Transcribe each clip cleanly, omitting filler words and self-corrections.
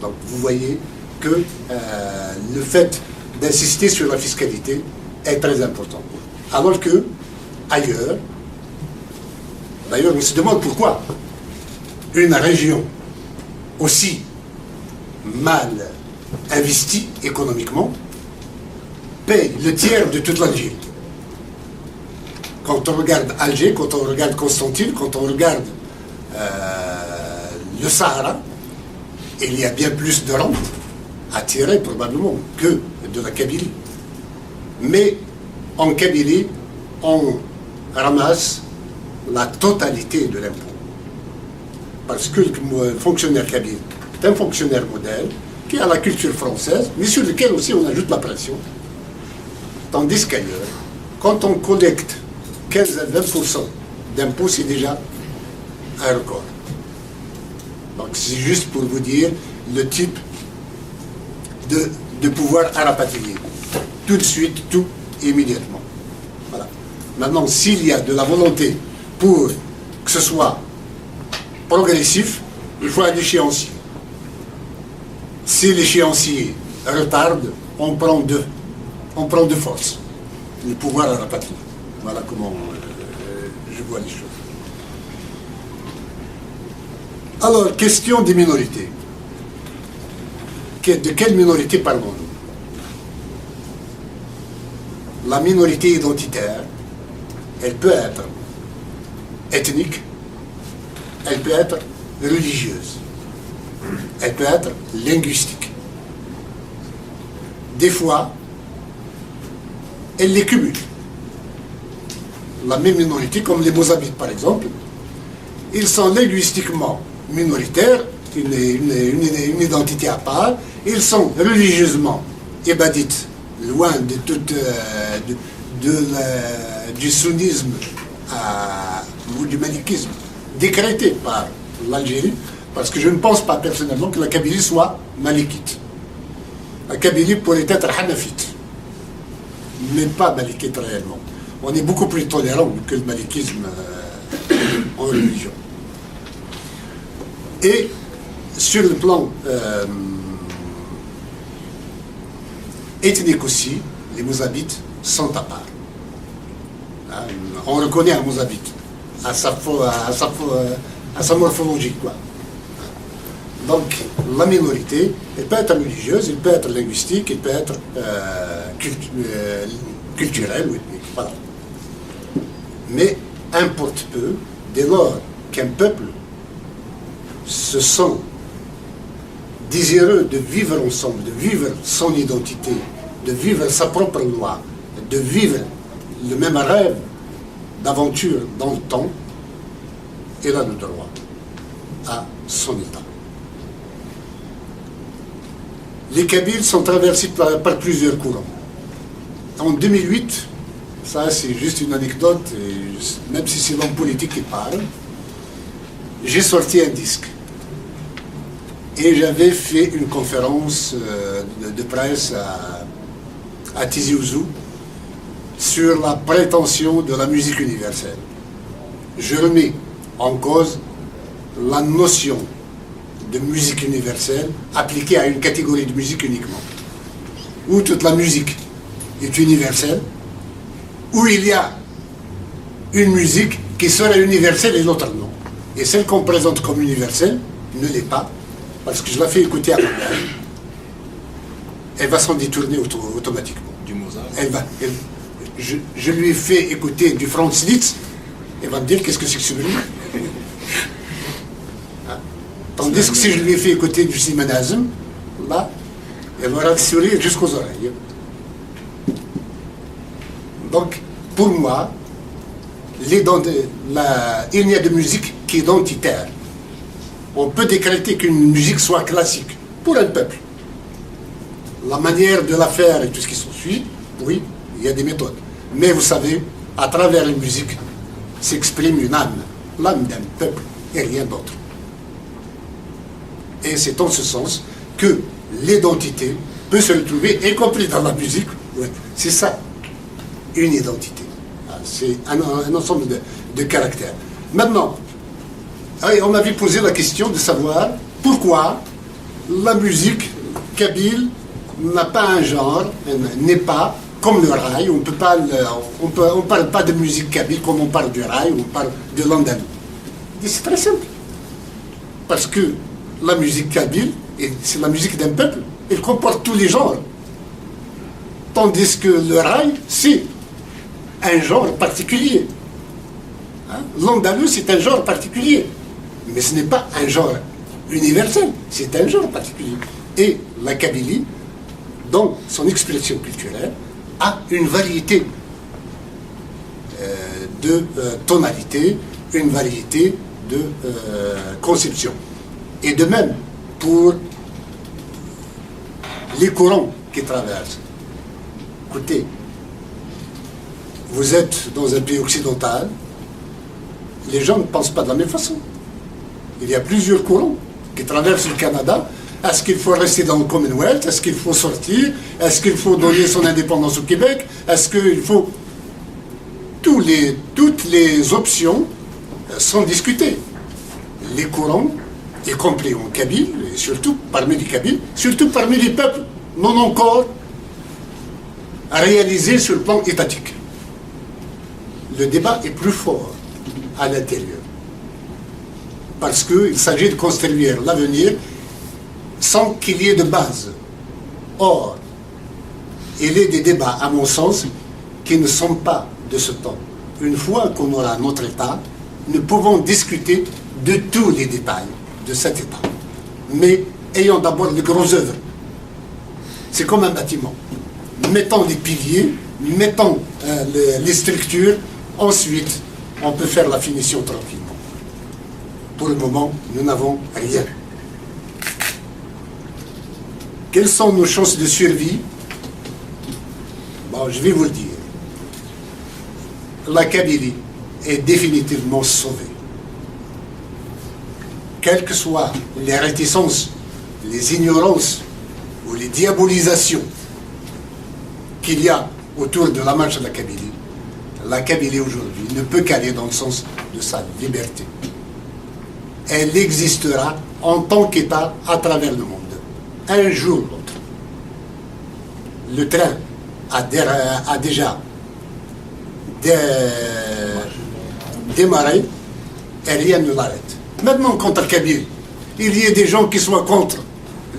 Donc vous voyez que le fait d'insister sur la fiscalité est très important. Alors que, ailleurs, d'ailleurs on se demande pourquoi une région aussi mal investie économiquement paye le tiers de toute l'Algérie. Quand on regarde Alger, quand on regarde Constantine, quand on regarde le Sahara, il y a bien plus de rentes à tirer probablement que de la Kabylie. Mais en Kabylie, on ramasse la totalité de l'impôt. Parce que le fonctionnaire kabyle est un fonctionnaire modèle qui a la culture française, mais sur lequel aussi on ajoute la pression. Tandis qu'ailleurs, quand on collecte 15 à 20% d'impôts, c'est déjà un record. Donc c'est juste pour vous dire le type de pouvoir à rapatrier. Tout de suite, tout immédiatement. Voilà. Maintenant, s'il y a de la volonté pour que ce soit progressif, il faut un échéancier. Si l'échéancier retarde, on prend de force le pouvoir à rapatrier. Voilà comment je vois les choses. Alors, question des minorités. De quelle minorité parlons-nous? La minorité identitaire, elle peut être ethnique, elle peut être religieuse, elle peut être linguistique. Des fois, elle les cumule. La même minorité, comme les Mozabites par exemple, ils sont linguistiquement minoritaires, une identité à part, ils sont religieusement ibadites, loin de toute, du sunnisme ou du malikisme décrété par l'Algérie, parce que je ne pense pas personnellement que la Kabylie soit malikite. La Kabylie pourrait être hanafite, mais pas malikite réellement. On est beaucoup plus tolérant que le malikisme en religion. Et sur le plan ethnique aussi, les Mozabites sont à part. On reconnaît un Mozabite à sa morphologie, quoi. Donc, la minorité, elle peut être religieuse, elle peut être linguistique, elle peut être culturelle ou ethnique. Voilà. Mais importe peu, dès lors qu'un peuple se sent désireux de vivre ensemble, de vivre son identité, de vivre sa propre loi, de vivre le même rêve d'aventure dans le temps, il a le droit à son État. Les Kabyles sont traversés par plusieurs courants. En 2008, ça c'est juste une anecdote, et même si c'est l'homme politique qui parle, j'ai sorti un disque. Et j'avais fait une conférence de presse à Tizi Ouzou sur la prétention de la musique universelle. Je remets en cause la notion de musique universelle appliquée à une catégorie de musique uniquement. Où toute la musique est universelle, où il y a une musique qui serait universelle et l'autre non. Et celle qu'on présente comme universelle ne l'est pas, parce que je la fais écouter à ma mère. Elle va s'en détourner automatiquement. Du Mozart. Je lui ai fait écouter du Franz Liszt, elle va me dire qu'est-ce que c'est que ce bruit. Hein? Tandis que si je lui ai fait écouter du Siman Azem, là, elle aura le sourire jusqu'aux oreilles. Donc, pour moi, il n'y a de musique qui est identitaire. On peut décréter qu'une musique soit classique pour un peuple. La manière de la faire et tout ce qui s'ensuit, oui, il y a des méthodes. Mais vous savez, à travers la musique s'exprime une âme, l'âme d'un peuple et rien d'autre. Et c'est en ce sens que l'identité peut se retrouver, y compris dans la musique. Ouais, c'est ça, une identité. C'est un ensemble de caractères. Maintenant, on m'avait posé la question de savoir pourquoi la musique kabyle n'a pas un genre, n'est pas comme le rail. On ne parle pas de musique kabyle comme on parle du rail, on parle de l'andalou. C'est très simple. Parce que la musique kabyle, c'est la musique d'un peuple, elle comporte tous les genres. Tandis que le rail, c'est un genre particulier. Hein? L'andalou, c'est un genre particulier. Mais ce n'est pas un genre universel, c'est un genre particulier. Et la Kabylie, dans son expression culturelle, a une variété de tonalités, une variété de conceptions. Et de même, pour les courants qui traversent. Écoutez, vous êtes dans un pays occidental, les gens ne pensent pas de la même façon. Il y a plusieurs courants qui traversent le Canada. Est-ce qu'il faut rester dans le Commonwealth? Est-ce qu'il faut sortir? Est-ce qu'il faut donner son indépendance au Québec? Est-ce qu'il faut... Toutes les options sont discutées. Les courants, y compris en Kabyle, et surtout parmi les Kabyles, surtout parmi les peuples non encore réalisés sur le plan étatique. Le débat est plus fort à l'intérieur. Parce qu'il s'agit de construire l'avenir sans qu'il y ait de base. Or, il y a des débats, à mon sens, qui ne sont pas de ce temps. Une fois qu'on aura notre État, nous pouvons discuter de tous les détails de cet État. Mais ayons d'abord les grosses œuvres. C'est comme un bâtiment. Mettons les piliers, mettons les structures, ensuite on peut faire la finition tranquillement. Pour le moment, nous n'avons rien. Quelles sont nos chances de survie? Bon, je vais vous le dire. La Kabylie est définitivement sauvée. Quelles que soient les réticences, les ignorances ou les diabolisations qu'il y a autour de la marche de la Kabylie aujourd'hui ne peut qu'aller dans le sens de sa liberté. Elle existera en tant qu'État à travers le monde. Un jour ou l'autre. Le train a déjà démarré et rien ne l'arrête. Maintenant, contre le Kabyle, il y a des gens qui soient contre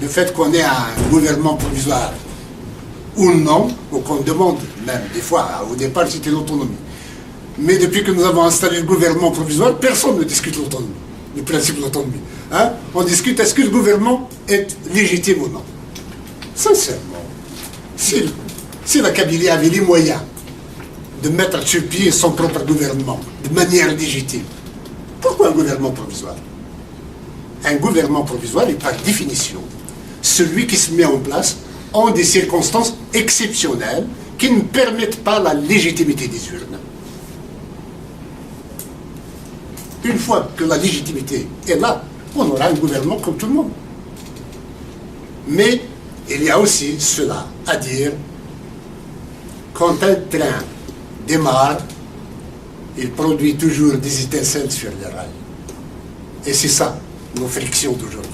le fait qu'on ait un gouvernement provisoire ou non, ou qu'on demande même, des fois, au départ c'était l'autonomie. Mais depuis que nous avons installé le gouvernement provisoire, personne ne discute l'autonomie, le principe de l'autonomie. Hein? On discute, est-ce que le gouvernement est légitime ou non? Sincèrement, si la Kabylie avait les moyens de mettre sur pied son propre gouvernement de manière légitime, pourquoi un gouvernement provisoire? Un gouvernement provisoire est par définition celui qui se met en place en des circonstances exceptionnelles qui ne permettent pas la légitimité des urnes. Une fois que la légitimité est là, on aura un gouvernement comme tout le monde. Mais il y a aussi cela à dire, quand un train démarre, il produit toujours des étincelles sur les rails. Et c'est ça, nos frictions d'aujourd'hui,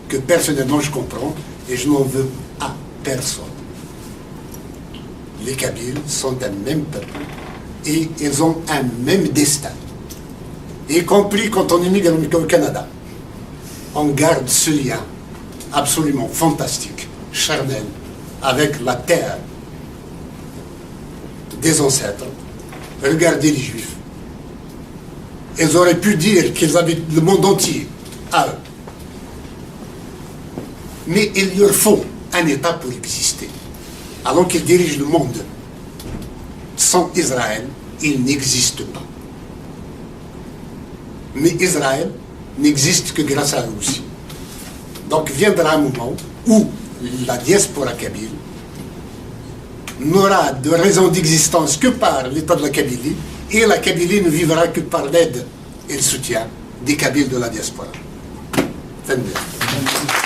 que personnellement je comprends et je n'en veux à personne. Les Kabyles sont un même peuple et ils ont un même destin. Y compris quand on émigre au Canada. On garde ce lien absolument fantastique, charnel, avec la terre des ancêtres. Regardez les Juifs. Ils auraient pu dire qu'ils avaient le monde entier à eux. mais il leur faut un État pour exister. Alors qu'ils dirigent le monde. Sans Israël, il n'existe pas. Mais Israël n'existe que grâce à eux aussi. Donc viendra un moment où la diaspora kabyle n'aura de raison d'existence que par l'État de la Kabylie, et la Kabylie ne vivra que par l'aide et le soutien des Kabyles de la diaspora. Fin de